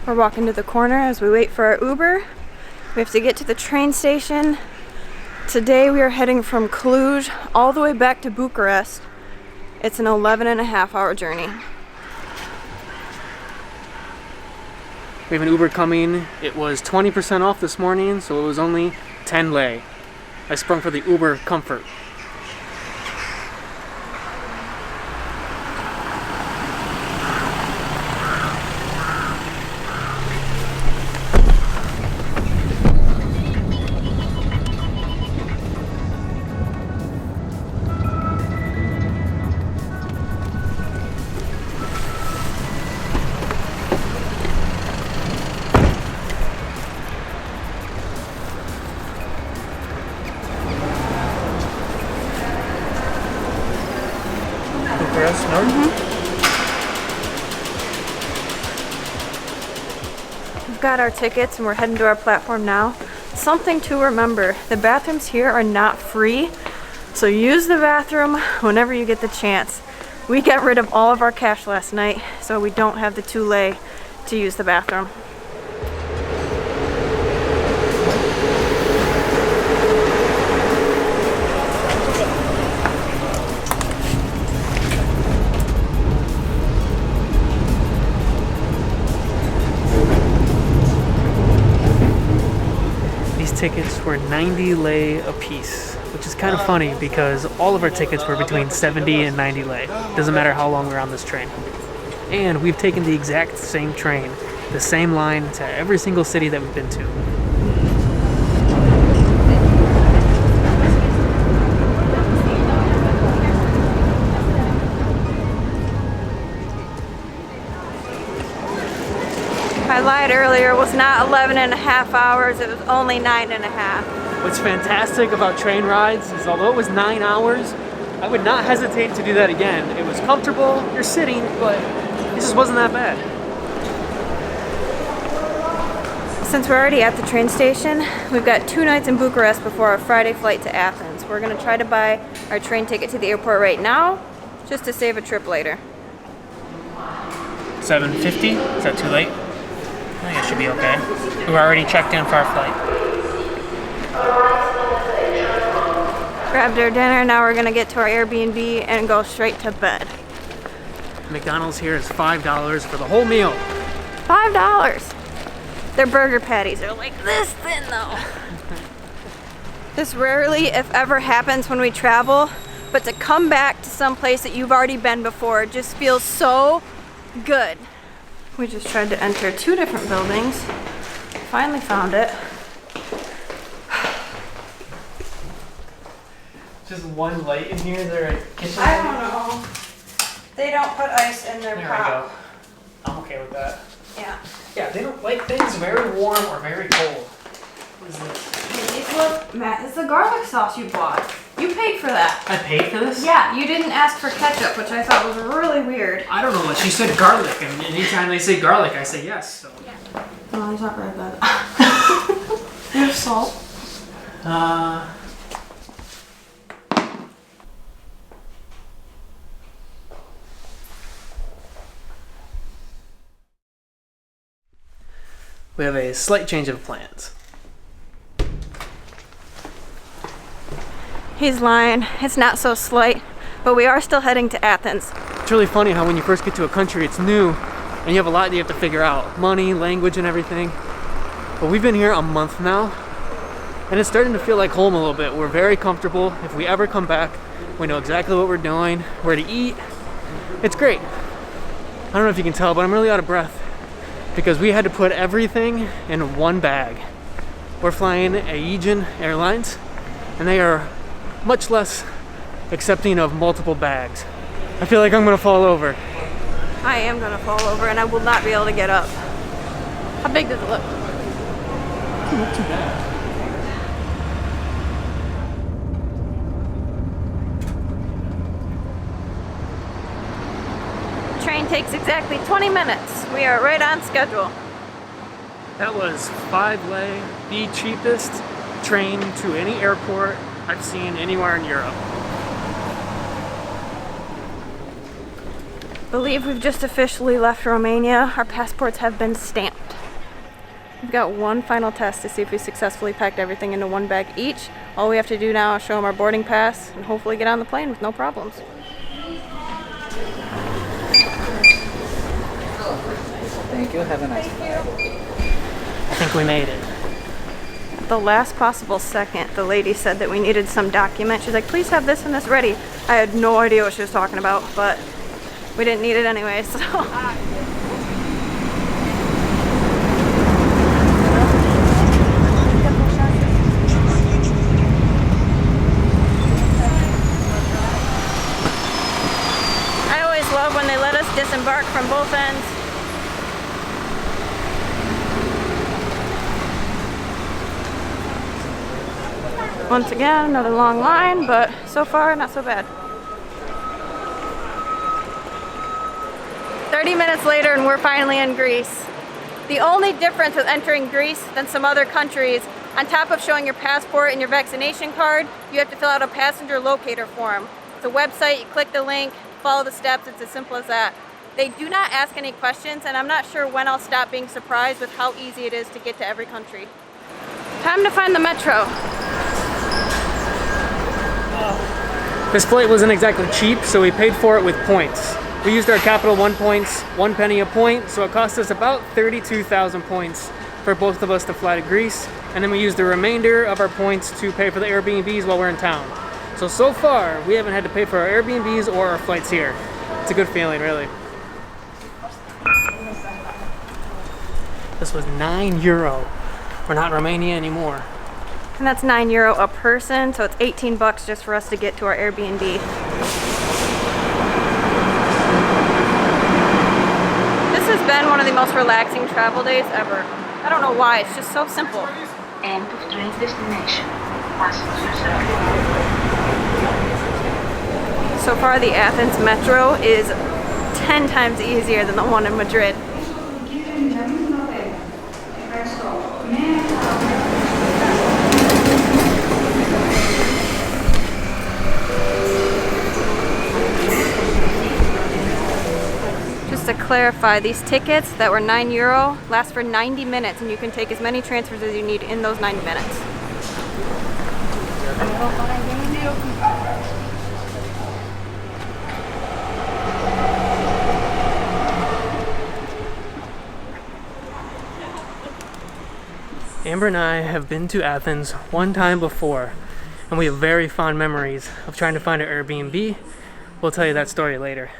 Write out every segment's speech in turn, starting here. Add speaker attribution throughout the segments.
Speaker 1: We're walking to the corner as we wait for our Uber. We have to get to the train station. Today we are heading from Cluj all the way back to Bucharest. It's an 11.5-hour journey.
Speaker 2: We have an Uber coming. It was 20% off this morning, so it was only 10 lei. I sprung for the Uber Comfort.
Speaker 1: We've got our tickets and we're heading to our platform now. Something to remember, the bathrooms here are not free, so use the bathroom whenever you get the chance. We got rid of all of our cash last night, so we don't have the 2 lei to use the bathroom.
Speaker 2: Tickets were 90 lei a piece, which is kind of funny because all of our tickets were between 70 and 90 lei. Doesn't matter how long we're on this train. And we've taken the exact same train, the same line to every single city that we've been to.
Speaker 1: I lied earlier, it was not 11.5 hours, it was only 9.5.
Speaker 2: What's fantastic about train rides is although it was 9 hours, I would not hesitate to do that again. It was comfortable, you're sitting, but it just wasn't that bad.
Speaker 1: Since we're already at the train station, we've got 2 nights in Bucharest before our Friday flight to Athens. We're gonna try to buy our train ticket to the airport right now, just to save a trip later.
Speaker 2: $7.50? Is that too late? I think it should be okay. We're already checked in for our flight.
Speaker 1: Grabbed our dinner, now we're gonna get to our Airbnb and go straight to bed.
Speaker 2: McDonald's here is $5 for the whole meal.
Speaker 1: $5! Their burger patties are like this thin though. This rarely, if ever, happens when we travel, but to come back to some place that you've already been before just feels so good. We just tried to enter 2 different buildings. Finally found it.
Speaker 2: Just one light in here. Is there a kitchen?
Speaker 1: I don't know. They don't put ice in their
Speaker 2: There
Speaker 1: pop.
Speaker 2: we go. I'm okay with that.
Speaker 1: Yeah.
Speaker 2: Yeah, they don't like things very warm or very cold. What is this?
Speaker 1: These look, Matt, it's the garlic sauce you bought. You paid for that.
Speaker 2: I paid for this?
Speaker 1: Yeah, you didn't ask for ketchup, which I thought was really weird.
Speaker 2: I don't know what she said. Garlic, and anytime they say garlic, I say yes. So.
Speaker 1: Yeah. No, it's not very good. There's salt.
Speaker 2: We have a slight change of plans.
Speaker 1: He's lying. It's not so slight, but we are still heading to Athens.
Speaker 2: It's really funny how when you first get to a country, it's new, and you have a lot that you have to figure out. Money, language, and everything. But we've been here a month now, and it's starting to feel like home a little bit. We're very comfortable. If we ever come back, we know exactly what we're doing, where to eat. It's great. I don't know if you can tell, but I'm really out of breath because we had to put everything in one bag. We're flying Aegean Airlines, and they are much less accepting of multiple bags. I feel like I'm gonna fall over.
Speaker 1: I am gonna fall over and I will not be able to get up. How big does it look?
Speaker 2: Doesn't look too bad.
Speaker 1: Train takes exactly 20 minutes. We are right on schedule.
Speaker 2: That was 5 lei, the cheapest train to any airport I've seen anywhere in Europe.
Speaker 1: I believe we've just officially left Romania. Our passports have been stamped. We've got one final test to see if we successfully packed everything into one bag each. All we have to do now is show them our boarding pass and hopefully get on the plane with no problems.
Speaker 3: Thank you. Have a nice day.
Speaker 2: I think we made it.
Speaker 1: At the last possible second, the lady said that we needed some document. She's like, please have this and this ready. I had no idea what she was talking about, but we didn't need it anyway, so. I always love when they let us disembark from both ends. Once again, another long line, but so far, not so bad. 30 minutes later and we're finally in Greece. The only difference with entering Greece than some other countries, on top of showing your passport and your vaccination card, you have to fill out a passenger locator form. It's a website, you click the link, follow the steps, it's as simple as that. They do not ask any questions, and I'm not sure when I'll stop being surprised with how easy it is to get to every country. Time to find the metro.
Speaker 2: This flight wasn't exactly cheap, so we paid for it with points. We used our Capital One points, 1 penny a point, so it cost us about 32,000 points for both of us to fly to Greece, and then we used the remainder of our points to pay for the Airbnbs while we're in town. So far, we haven't had to pay for our Airbnbs or our flights here. It's a good feeling, really. This was €9. We're not in Romania anymore.
Speaker 1: And that's €9 a person, so it's 18 bucks just for us to get to our Airbnb. This has been one of the most relaxing travel days ever. I don't know why, it's just so simple.
Speaker 4: End of train destination. Passengers
Speaker 1: So far the Athens metro is 10 times easier than the one in Madrid. Just to clarify, these tickets that were €9 last for 90 minutes, and you can take as many transfers as you need in those 90 minutes.
Speaker 2: Amber and I have been to Athens one time before, and we have very fond memories of trying to find an Airbnb. We'll tell you that story later.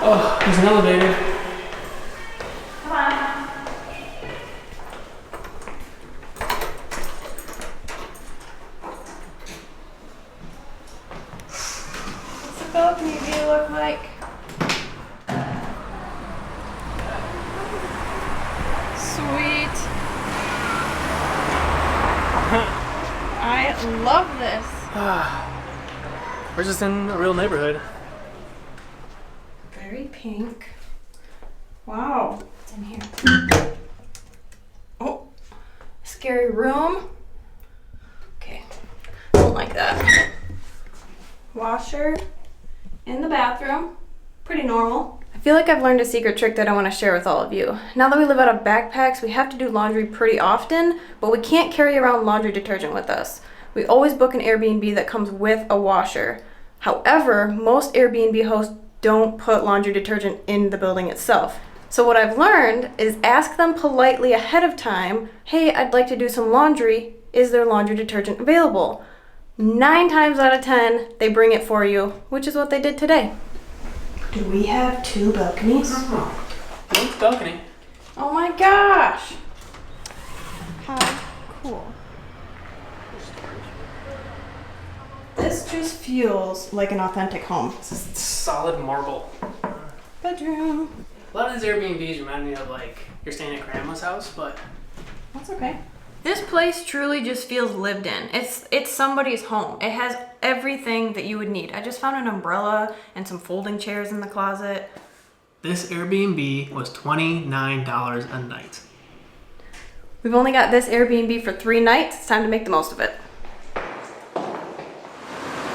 Speaker 2: Oh, there's an elevator.
Speaker 1: Come on. What's the balcony view look like? Sweet. I love this.
Speaker 2: We're just in a real neighborhood.
Speaker 1: Very pink. Wow. What's in here? Oh, scary room. Okay, don't like that. Washer in the bathroom. Pretty normal. I feel like I've learned a secret trick that I want to share with all of you. Now that we live out of backpacks, we have to do laundry pretty often, but we can't carry around laundry detergent with us. We always book an Airbnb that comes with a washer. However, most Airbnb hosts don't put laundry detergent in the building itself. So what I've learned is ask them politely ahead of time, hey, I'd like to do some laundry. Is there laundry detergent available? 9 times out of 10, they bring it for you, which is what they did today. Do we have 2 balconies?
Speaker 2: One balcony.
Speaker 1: Oh my gosh! How cool. This just feels like an authentic home.
Speaker 2: This is solid marble.
Speaker 1: Bedroom.
Speaker 2: A lot of these Airbnbs remind me of like you're staying at grandma's house, but
Speaker 1: That's okay. This place truly just feels lived in. It's somebody's home. It has everything that you would need. I just found an umbrella and some folding chairs in the closet.
Speaker 2: this Airbnb was $29 a night.
Speaker 1: We've only got this Airbnb for 3 nights. It's time to make the most of it.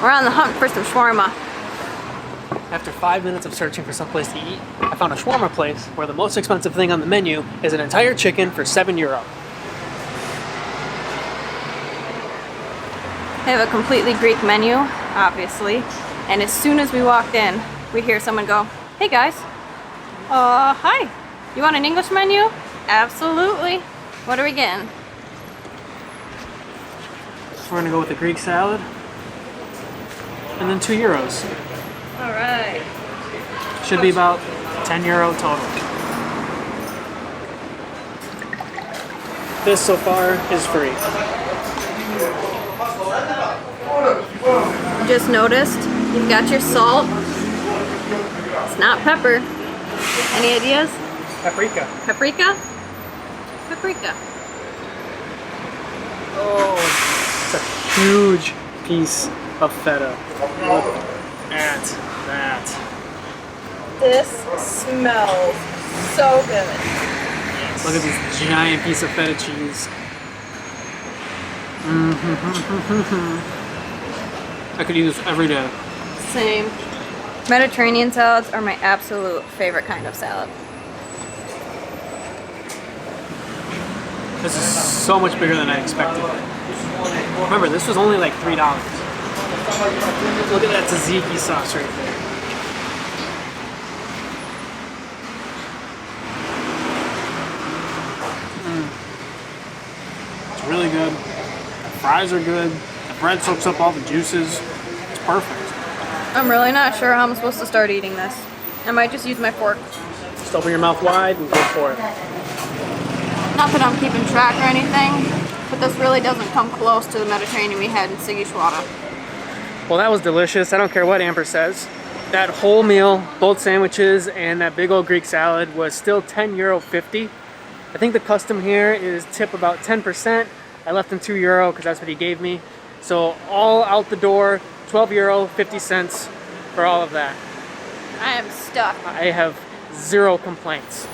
Speaker 1: We're on the hunt for some shawarma.
Speaker 2: After 5 minutes of searching for some place to eat, I found a shawarma place where the most expensive thing on the menu is an entire chicken for €7.
Speaker 1: They have a completely Greek menu, obviously. And as soon as we walked in, we'd hear someone go, "Hey guys, hi, you want an English menu?" Absolutely. What are we getting?
Speaker 2: We're gonna go with the Greek salad and then €2.
Speaker 1: All right.
Speaker 2: Should be about €10 total. This so far is free.
Speaker 1: Just noticed you've got your salt. It's not pepper. Any ideas?
Speaker 2: Paprika.
Speaker 1: Paprika? Paprika.
Speaker 2: Oh, it's a huge piece of feta. Look at that.
Speaker 1: This smells so good.
Speaker 2: Look at this giant piece of feta cheese. I could eat this every day.
Speaker 1: Same. Mediterranean salads are my absolute favorite kind of salad.
Speaker 2: This is so much bigger than I expected. Remember, this was only like $3. Look at that tzatziki sauce right there. It's really good. The fries are good. The bread soaks up all the juices. It's perfect.
Speaker 1: I'm really not sure how I'm supposed to start eating this. I might just use my fork.
Speaker 2: Just open your mouth wide and go for it.
Speaker 1: Not that I'm keeping track or anything, but this really doesn't come close to the Mediterranean we had in Sigishwara.
Speaker 2: Well, that was delicious. I don't care what Amber says. That whole meal, both sandwiches and that big old Greek salad was still €10.50. I think the custom here is tip about 10%. I left him €2 because that's what he gave me. So all out the door, €12.50 for all of that.
Speaker 1: I am stuffed.
Speaker 2: I have zero complaints.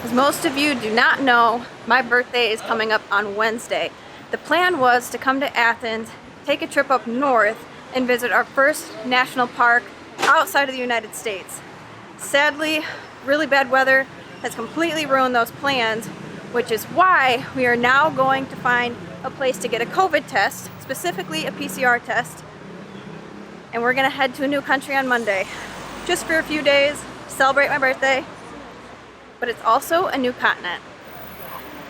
Speaker 1: As most of you do not know, my birthday is coming up on Wednesday. The plan was to come to Athens, take a trip up north, and visit our first national park outside of the United States. Sadly, really bad weather has completely ruined those plans, which is why we are now going to find a place to get a COVID test, specifically a PCR test, and we're gonna head to a new country on Monday, just for a few days, to celebrate my birthday, but it's also a new continent.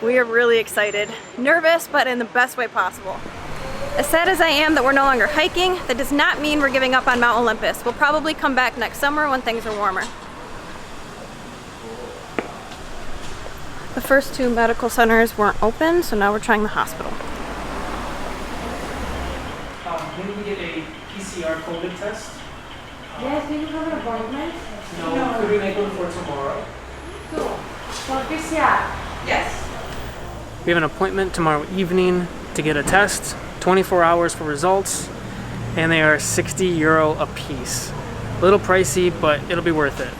Speaker 1: We are really excited, nervous, but in the best way possible. As sad as I am that we're no longer hiking, that does not mean we're giving up on Mount Olympus. We'll probably come back next summer when things are warmer. The first two medical centers weren't open, so now we're trying the hospital.
Speaker 2: Can we get a PCR COVID test?
Speaker 5: Yes, do you have an appointment?
Speaker 2: No. Could we make one for tomorrow?
Speaker 5: For PCR?
Speaker 1: Yes.
Speaker 2: We have an appointment tomorrow evening to get a test, 24 hours for results, and they are €60 a piece. A little pricey, but it'll be worth it.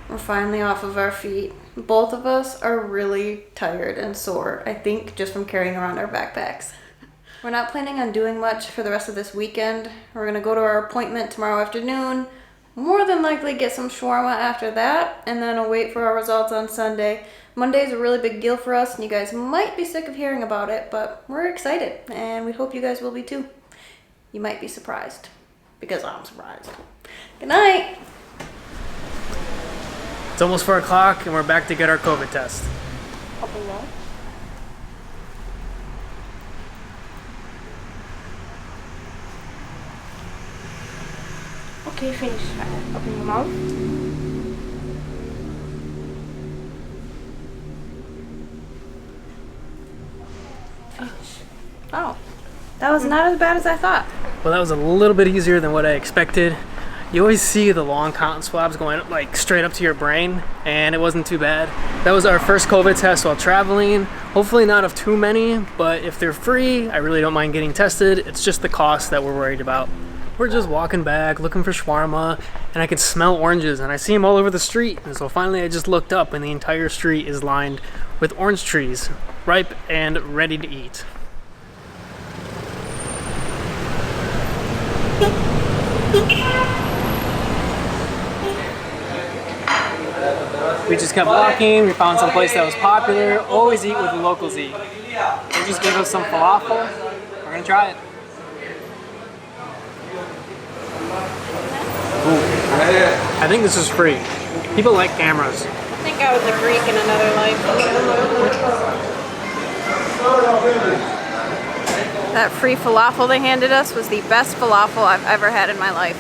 Speaker 1: We're finally off of our feet. Both of us are really tired and sore, I think just from carrying around our backpacks. We're not planning on doing much for the rest of this weekend. We're gonna go to our appointment tomorrow afternoon, more than likely get some shawarma after that, and then I'll wait for our results on Sunday. Monday's a really big deal for us, and you guys might be sick of hearing about it, but we're excited, and we hope you guys will be too. You might be surprised, because I'm surprised. Good night!
Speaker 2: It's almost 4 o'clock and we're back to get our COVID test.
Speaker 1: Open that.
Speaker 5: Okay, finish. Open your mouth. Finish.
Speaker 1: Oh, that was not as bad as I thought.
Speaker 2: Well, that was a little bit easier than what I expected. You always see the long cotton swabs going like straight up to your brain, and it wasn't too bad. That was our first COVID test while traveling. Hopefully not of too many, but if they're free, I really don't mind getting tested. It's just the cost that we're worried about. we're just walking back, looking for shawarma, and I could smell oranges, and I see them all over the street. And so finally I just looked up, and the entire street is lined with orange trees, ripe and ready to eat. We just kept walking, we found some place that was popular. Always eat what the locals eat. They just gave us some falafel. We're gonna try it. Ooh. I think this is free. People like cameras.
Speaker 1: I think I was a Greek in another life. That free falafel they handed us was the best falafel I've ever had in my life.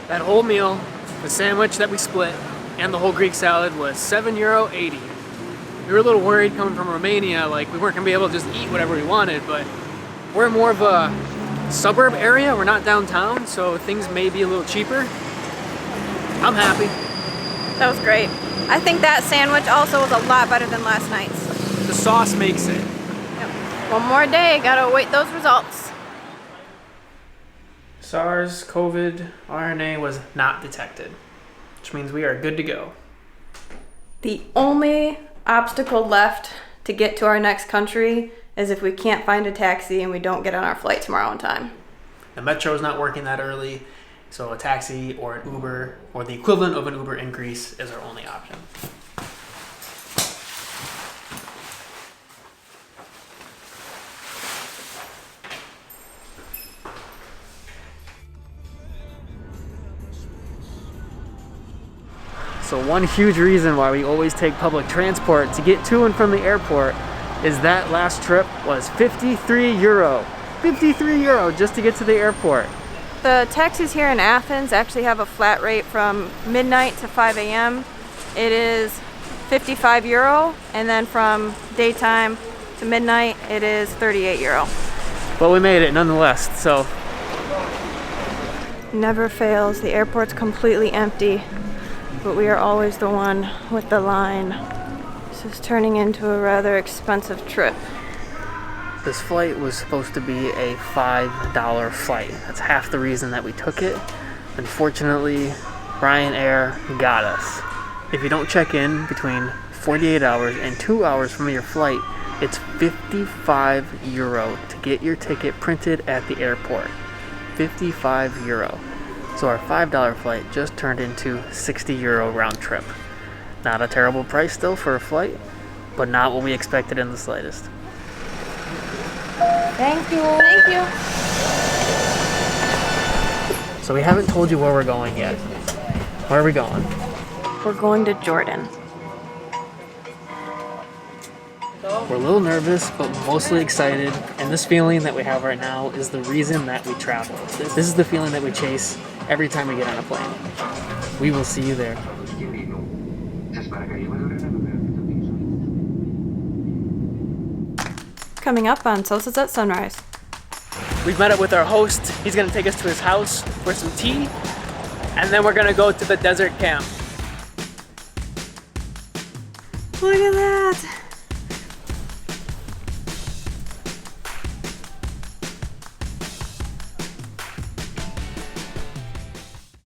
Speaker 2: That whole meal, the sandwich that we split, and the whole Greek salad was €7.80. We were a little worried coming from Romania, like we weren't gonna be able to just eat whatever we wanted, but we're more of a suburb area. We're not downtown, so things may be a little cheaper. I'm happy.
Speaker 1: That was great. I think that sandwich also was a lot better than last night's.
Speaker 2: The sauce makes it.
Speaker 1: Yep. One more day, gotta await those results.
Speaker 2: SARS-CoV RNA was not detected, which means we are good to go.
Speaker 1: The only obstacle left to get to our next country is if we can't find a taxi and we don't get on our flight tomorrow on time.
Speaker 2: The metro is not working that early, so a taxi or an Uber or the equivalent of an Uber in Greece is our only option. So one huge reason why we always take public transport to get to and from the airport is that last trip was €53. €53 just to get to the airport.
Speaker 1: The taxis here in Athens actually have a flat rate from midnight to 5 a.m. It is €55, and then from daytime to midnight it is €38.
Speaker 2: But we made it nonetheless, so.
Speaker 1: Never fails. The airport's completely empty, but we are always the one with the line. This is turning into a rather expensive trip.
Speaker 2: This flight was supposed to be a $5 flight. That's half the reason that we took it. Unfortunately, Ryanair got us. If you don't check in between 48 hours and 2 hours from your flight, it's €55 to get your ticket printed at the airport. €55. So our $5 flight just turned into €60 round trip. Not a terrible price still for a flight, but not what we expected in the slightest.
Speaker 1: Thank you. Thank you.
Speaker 2: So we haven't told you where we're going yet. Where are we going?
Speaker 1: We're going to Jordan.
Speaker 2: We're a little nervous, but mostly excited. And this feeling that we have right now is the reason that we travel. This is the feeling that we chase every time we get on a plane. We will see you there.
Speaker 1: Coming up on Sosa's at Sunrise.
Speaker 2: We've met up with our host. He's gonna take us to his house for some tea, and then we're gonna go to the desert camp.
Speaker 1: Look at that.